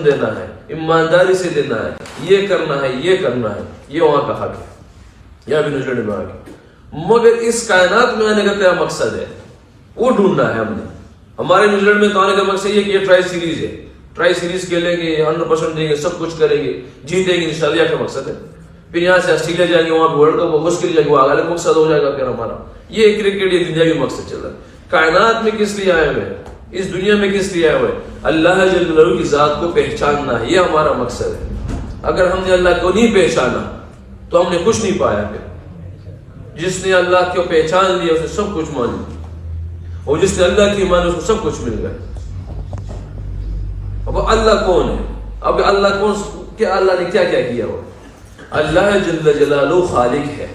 دینا ہے، ایمانداری سے دینا ہے، یہ کرنا ہے، یہ کرنا ہے، یہ وہاں کا حق ہے، یہاں بھی نوزیلینڈ میں آ کے۔ مگر اس کائنات میں آنے کا کیا مقصد ہے وہ ڈھونڈنا ہے ہم نے۔ ہمارے نیوزی لینڈ میں تو آنے کا مقصد یہ کہ یہ ٹرائی سیریز ہے، ٹرائی سیریز کھیلیں گے، 100% دیں گے، سب کچھ کریں گے، جیتیں گے انشاءاللہ، یہ کیا مقصد ہے؟ پھر یہاں سے آسٹریلیا جائیں گے، وہاں پہ ورلڈ کپ ہوگا، اس کے لیے وہ الگ مقصد ہو جائے گا پھر ہمارا۔ یہ کرکٹ یہ دنیاوی مقصد چل رہا ہے۔ کائنات میں کس لیے آئے ہوئے ہیں؟ اس دنیا میں کس لیے آئے ہوئے ہیں؟ اللہ جل جلالہ کی ذات کو پہچاننا ہے، یہ ہمارا مقصد ہے۔ اگر ہم نے اللہ کو نہیں پہچانا تو ہم نے کچھ نہیں پایا۔ پھر جس نے اللہ کو پہچان لیا اسے سب کچھ مان لیا، اور جس نے اللہ کی مانی اس کو سب کچھ مل گیا۔ اب اللہ کون ہے؟ اب اللہ کون، کیا اللہ نے کیا کیا کیا ہوا؟ اللہ جل جلالہ خالق ہے،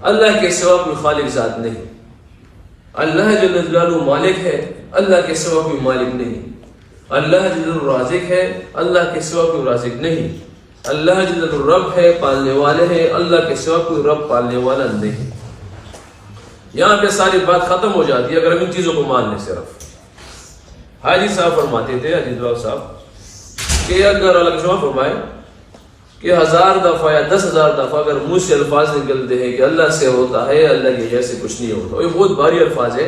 اللہ کے سوا کوئی خالق ذات نہیں۔ اللہ جل جلالہ مالک ہے، اللہ کے سوا کوئی مالک نہیں۔ اللہ جل جلالہ رازق ہے، اللہ کے سوا کوئی رازق نہیں۔ اللہ جل جلالہ رب ہے، پالنے والے ہیں، اللہ کے سوا کوئی رب پالنے والا نہیں۔ یہاں پہ ساری بات ختم ہو جاتی ہے اگر ہم ان چیزوں کو مان لیں۔ صرف حاجی صاحب فرماتے تھے، حاجی دلال صاحب، کہ اگر اللہ شما فرمائے کہ 1000 دفعہ یا 10,000 دفعہ اگر منہ سے الفاظ نکلتے ہیں کہ اللہ سے ہوتا ہے، اللہ کے جیسے کچھ نہیں ہوتا، یہ بہت بھاری الفاظ ہے،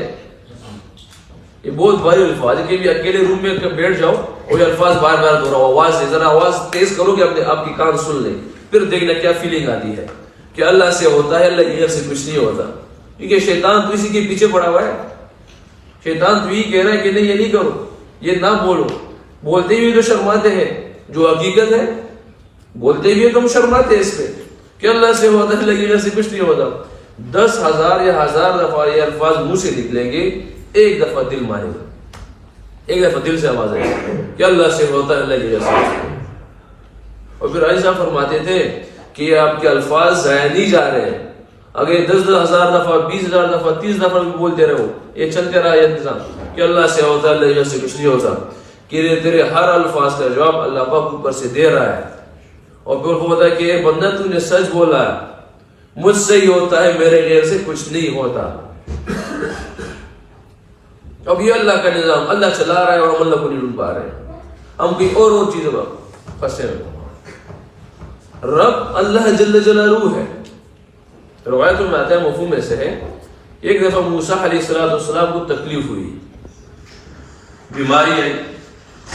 یہ بہت بھاری الفاظ ہے کہ بھی اکیلے روم میں بیٹھ جاؤ اور یہ الفاظ بار بار دہراؤ، آواز سے ذرا آواز تیز کرو کہ آپ کی کان سن لیں، پھر دیکھنا کیا فیلنگ آتی ہے کہ اللہ سے ہوتا ہے، اللہ کے جیسے کچھ نہیں ہوتا۔ کیونکہ شیطان تو اسی کے پیچھے پڑا ہوا ہے، شیطان تو یہ کہہ رہا ہے کہ نہیں یہ نہیں کرو، یہ نہ بولو، بولتے ہوئے تو شرماتے ہیں، جو حقیقت ہے بولتے ہوئے تم شرماتے ہیں اس پہ کہ اللہ سے ہوتا ہے، اللہ کے جیسے کچھ نہیں ہوتا۔ 10,000 یا 1000 دفعہ یہ الفاظ منہ سے نکلیں گے، ایک دفعہ دل مانے گا، ایک دفعہ دل سے آواز آئے گی کہ اللہ سے ہوتا ہے، اللہ کے جیسے کچھ نہیں۔ اور پھر عائشہ فرماتے تھے کہ یہ آپ کے الفاظ ضائع نہیں جا رہے ہیں، اگر 10,000 دفعہ 20,000 دفعہ 30 دفعہ بھی بولتے رہو، یہ چلتے رہا یہ انتظام کہ اللہ سے ہوتا ہے، اللہ جیسے کچھ نہیں ہوتا، کہ تیرے ہر الفاظ کا جواب اللہ پاک اوپر سے دے رہا ہے۔ اور پھر وہ ہوتا ہے کہ اے بندہ تو نے سچ بولا، مجھ سے ہی ہوتا ہے، میرے غیر سے کچھ نہیں ہوتا۔ اب یہ اللہ کا نظام، اللہ چلا رہا ہے اور ہم اللہ کو نہیں ڈھونڈ پا رہے ہیں، ہم کوئی اور چیزوں پر پھنسے ہیں۔ رب اللہ جل جلالہ ہے۔ روایتوں میں آتا ہے، مفہوم ایسے ہے، ایک دفعہ موسیٰ علیہ السلام کو تکلیف ہوئی، بیماری آئی،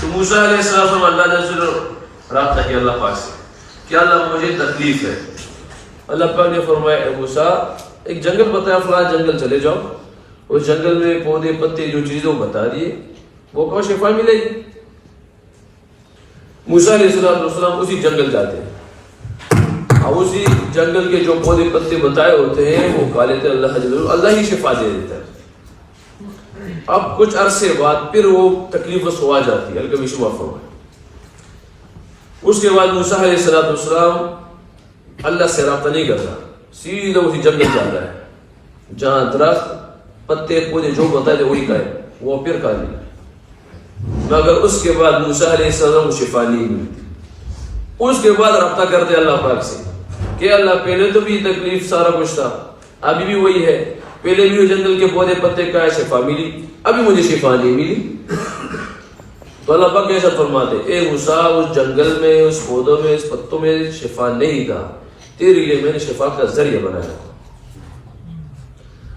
تو موسیٰ علیہ السلام اللہ جل جلالہ رابطہ کیا اللہ پاک سے کہ اللہ مجھے تکلیف ہے۔ اللہ پاک نے فرمایا اے موسیٰ ایک جنگل بتایا، فلاں جنگل چلے جاؤ، اس جنگل میں پودے پتے جو چیزیں بتا دیے وہ کہو شفا ملے گی۔ موسیٰ علیہ السلام اسی جنگل جاتے ہیں، اب اسی جنگل کے جو پودے پتے بتائے ہوتے ہیں وہ کھا لیتے ہیں، اللہ ہی شفا دے دیتا ہے۔ اب کچھ عرصے بعد پھر وہ تکلیف و آ جاتی ہے، الکبھی شفا فرمائے۔ اس کے بعد موسیٰ علیہ السلام اللہ سے رابطہ نہیں کرتا، سیدھا اسی جنگل جاتا ہے جہاں درخت پتے پودے جو بتائے تھے وہی کھائے، وہ پھر کھا لیا، مگر اس کے بعد موسیٰ علیہ السلام کو شفا نہیں ملتی۔ اس کے بعد رابطہ کرتے اللہ پاک سے کہ اللہ پہلے تو بھی تکلیف سارا کچھ تھا، ابھی بھی وہی ہے، پہلے بھی جنگل کے پودے پتے کا شفا ملی، ابھی مجھے شفا نہیں ملی۔ تو اللہ پاک کیسا فرماتے اے موسیٰ اس جنگل میں، اس پودوں میں، اس پتوں میں شفا نہیں تھا، تیرے لیے میں نے شفا کا ذریعہ بنایا۔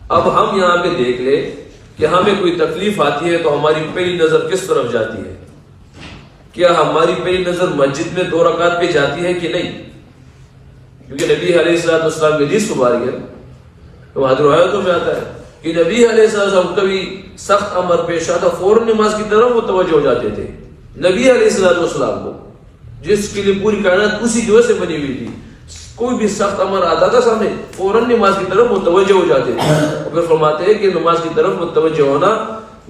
اب ہم یہاں پہ دیکھ لیں کہ ہمیں کوئی تکلیف آتی ہے تو ہماری پہلی نظر کس طرف جاتی ہے؟ کیا ہماری پہلی نظر مسجد میں 2 رکعت پہ جاتی ہے کہ نہیں؟ کیونکہ نبی علیہ السلام کی حدیث مبارک ہے، وہاں روایتوں میں آتا ہے کہ نبی علیہ السلام کبھی سخت امر پیش آتا فوراً نماز کی طرف متوجہ ہو جاتے تھے۔ نبی علیہ السلام کو، جس کے لیے پوری کائنات اسی کی وجہ سے بنی ہوئی تھی، کوئی بھی سخت امر آتا تھا سامنے فوراً نماز کی طرف متوجہ ہو جاتے تھے۔ اور پھر فرماتے ہیں کہ نماز کی طرف متوجہ ہونا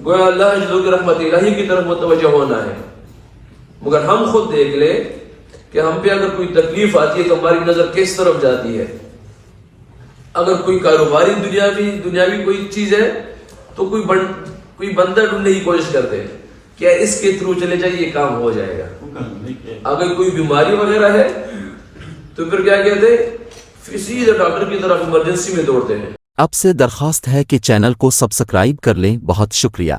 گویا اللہ جل کی رحمت الہی کی طرف متوجہ ہونا ہے۔ مگر ہم خود دیکھ لیں کہ ہم پہ اگر کوئی تکلیف آتی ہے تو ہماری نظر کس طرف جاتی ہے؟ اگر کوئی کاروباری دنیاوی کوئی چیز ہے تو کوئی بندہ ڈھونڈنے کی کوشش کرتے ہیں، کیا اس کے تھرو چلے جائے یہ کام ہو جائے گا۔ اگر کوئی بیماری وغیرہ ہے تو پھر کیا کہتے ہیں، سیدھے ڈاکٹر کی طرف ایمرجنسی میں دوڑتے ہیں۔ اب سے درخواست ہے کہ چینل کو سبسکرائب کر لیں، بہت شکریہ۔